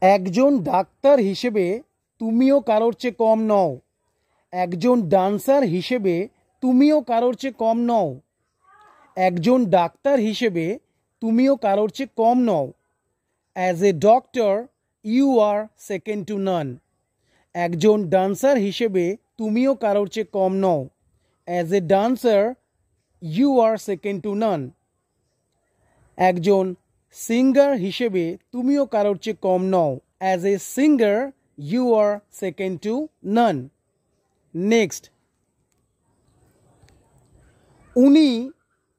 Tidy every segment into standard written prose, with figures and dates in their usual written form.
একজন ডাক্তার হিসেবে তুমিও কারোর চেয়ে কম নও। একজন ডান্সার হিসেবে তুমিও কারোর চেয়ে কম নও। একজন ডাক্তার হিসেবে তুমিও কারোর চেয়ে কম নও। As a doctor you are second to none. একজন ডান্সার হিসেবে তুমিও কারোর চেয়ে কম নও। As a dancer you are second to none. একজন সিঙ্গার হিসেবে তুমিও কারোর চেয়ে কম নও। As a singer you are second to none. Next, উনি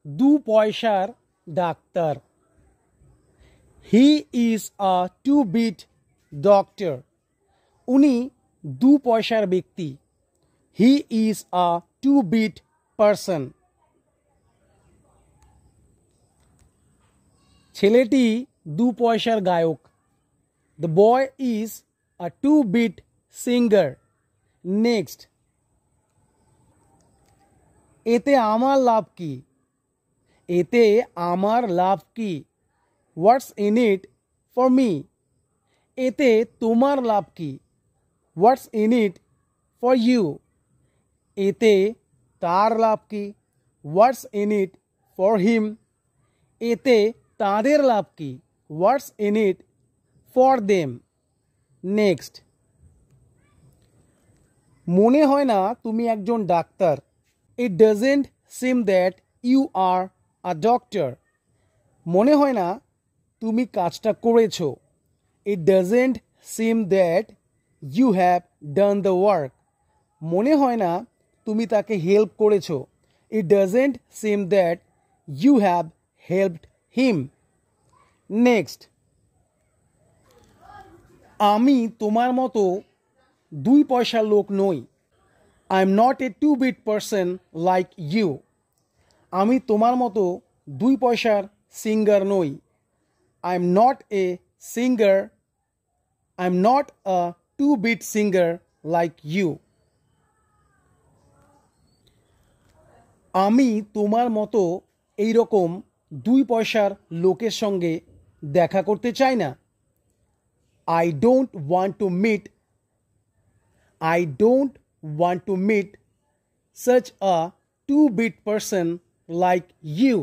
2 পয়সার ডাক্তার। He is a 2 bit doctor. উনি 2 পয়সার ব্যক্তি। He is a 2 bit person. ছেলেটি 2 পয়সার গায়ক। The boy is a 2 bit singer. Next, এতে আমার লাভ কি? এতে আমার লাভ কি? What's in it for me. এতে তোমার লাভ কি? What's in it for you. এতে তার লাভ কি? What's in it for him. এতে তাদের লাভ কি? What's in it for them. Next, মনে হয় না তুমি একজন ডাক্তার। It doesn't seem that you are a doctor. মনে হয় না তুমি কাজটা করেছো। It doesn't seem that you have done the work. মনে হয় না তুমি তাকে হেল্প করেছো। It doesn't seem that you have helped him. Next, আমি তোমার মতো 2 পয়সার লোক নই। I am not a 2 bit person like you. আমি তোমার মতো 2 পয়সার সিঙ্গার নই। I am not a singer. I am not a 2 bit singer like you. আমি তোমার মতো এইরকম 2 পয়সার লোকের সঙ্গে দেখা করতে চাই না। I don't want to meet such a 2 bit person like you.